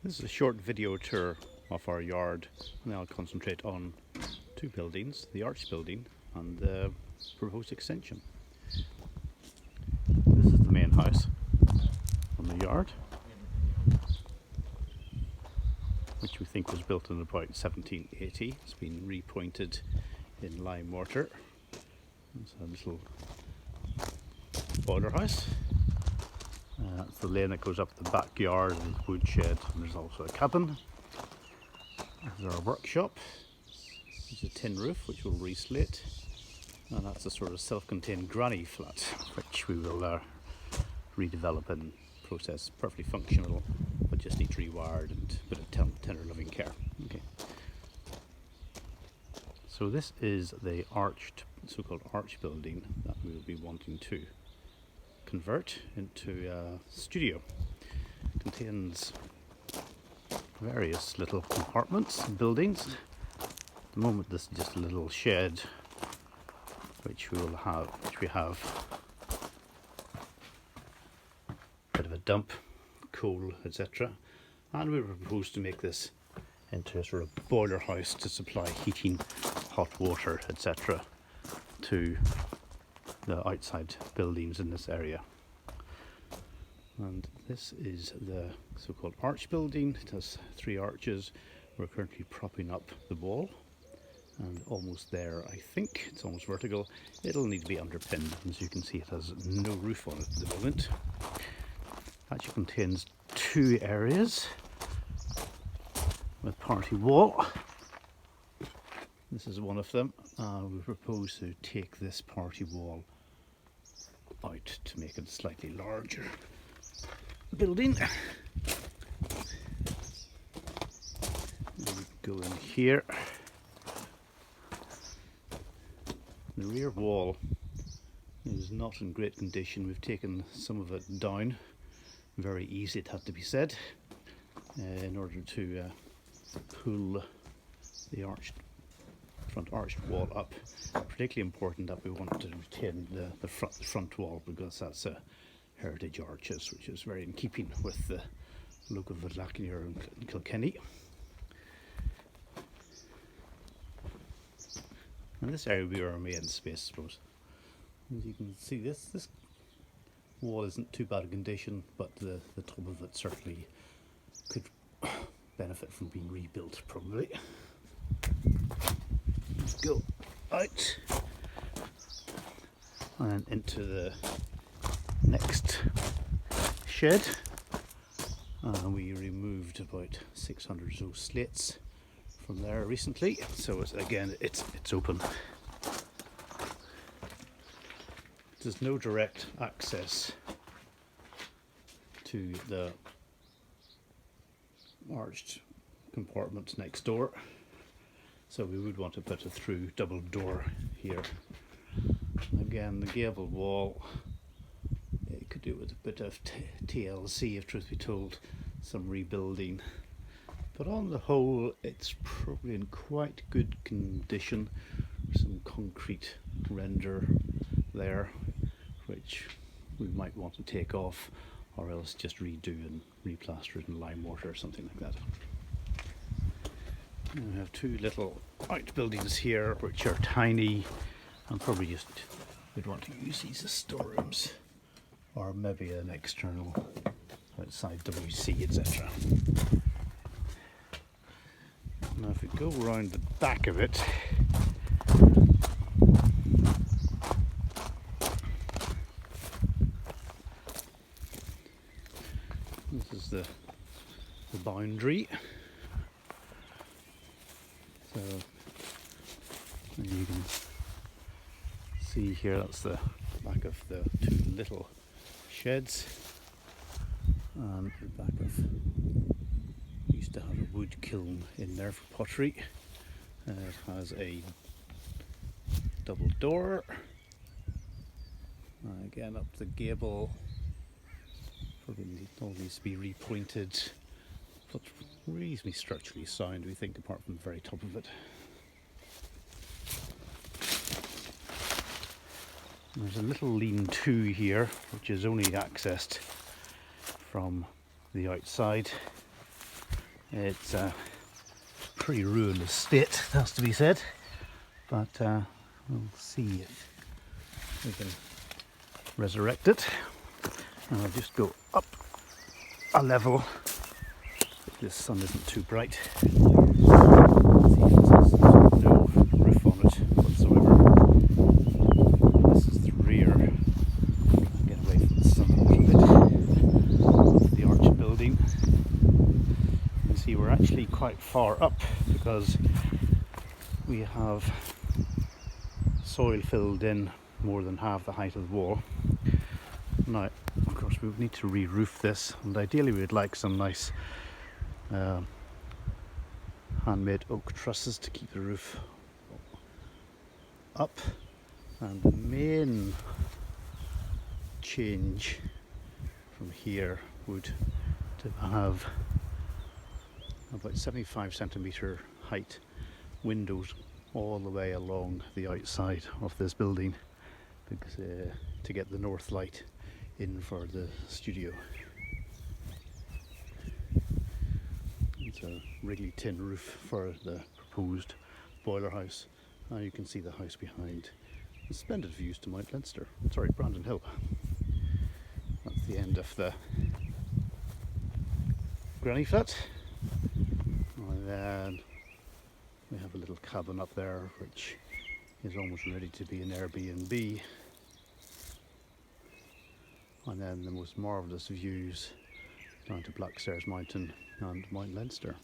This is a short video tour of our yard, and I'll concentrate on two buildings, the Arch building and the proposed extension. This is the main house on the yard, which we think was built in about 1780. It's been repointed in lime mortar. It's a little boiler house. That's the lane that goes up the backyard and the woodshed, and there's also a cabin. There's our workshop. There's a tin roof which we'll reslate, and that's a sort of self-contained granny flat which we will redevelop and process. Perfectly functional, but just needs rewired and a bit of tender loving care. Okay. So this is the so-called arch building that we will be wanting to convert into a studio. It contains various little compartments and buildings. At the moment this is just a little shed which we have a bit of a dump, coal, etc. And we propose to make this into a sort of boiler house to supply heating, hot water, etc. to the outside buildings in this area. And this is the so-called arch building. It has 3 arches. We're currently propping up the wall, and almost there, I think. It's almost vertical. It'll need to be underpinned. As you can see, it has no roof on it at the moment. Actually contains 2 areas with party wall. This is one of them. We propose to take this party wall out to make it a slightly larger building. We go in here. The rear wall is not in great condition. We've taken some of it down. Very easy, it had to be said, in order to pull the front arched wall up. Particularly important that we want to retain the front wall, because that's a heritage arches, which is very in keeping with the look of Vodlaknir and Kilkenny. And this area will be our main space, I suppose. As you can see, this wall isn't too bad a condition, but the top of it certainly could benefit from being rebuilt, probably. Let's go out and into the next shed. We removed about 600 or so slates from there recently, so it's open. There's no direct access to the arched compartment next door, so we would want to put a through double door here. Again, the gable wall, it could do with a bit of TLC, if truth be told, some rebuilding, but on the whole it's probably in quite good condition. Some concrete render there which we might want to take off, or else just redo and replaster it in lime mortar or something like that. And we have 2 little outbuildings here which are tiny, and probably just we'd want to use these as storerooms, or maybe an external outside WC, etc. Now if we go around the back of it, this is the boundary. So you can see here, that's the back of the 2 little sheds, and the back of, we used to have a wood kiln in there for pottery. It has a double door. Again, up the gable, probably all needs to be repointed, but reasonably structurally sound, we think, apart from the very top of it. There's a little lean-to here, which is only accessed from the outside. It's a pretty ruinous state, it has to be said, but we'll see if we can resurrect it. And I'll just go up a level if this sun isn't too bright. See if there's no roof on it whatsoever. This is the rear. I'll get away from the sun a little bit. The arch building. You can see we're actually quite far up because we have soil filled in more than half the height of the wall. Now, of course, we would need to re-roof this, and ideally we'd like some nice handmade oak trusses to keep the roof up. And the main change from here would to have about 75 centimetre height windows all the way along the outside of this building, because to get the north light in for the studio. It's a Wrigley tin roof for the proposed boiler house. Now you can see the house behind. Splendid views to Mount Leinster. Sorry, Brandon Hill. That's the end of the granny flat. And then we have a little cabin up there which is almost ready to be an Airbnb. And then the most marvellous views down to Blackstairs Mountain and Mount Leinster.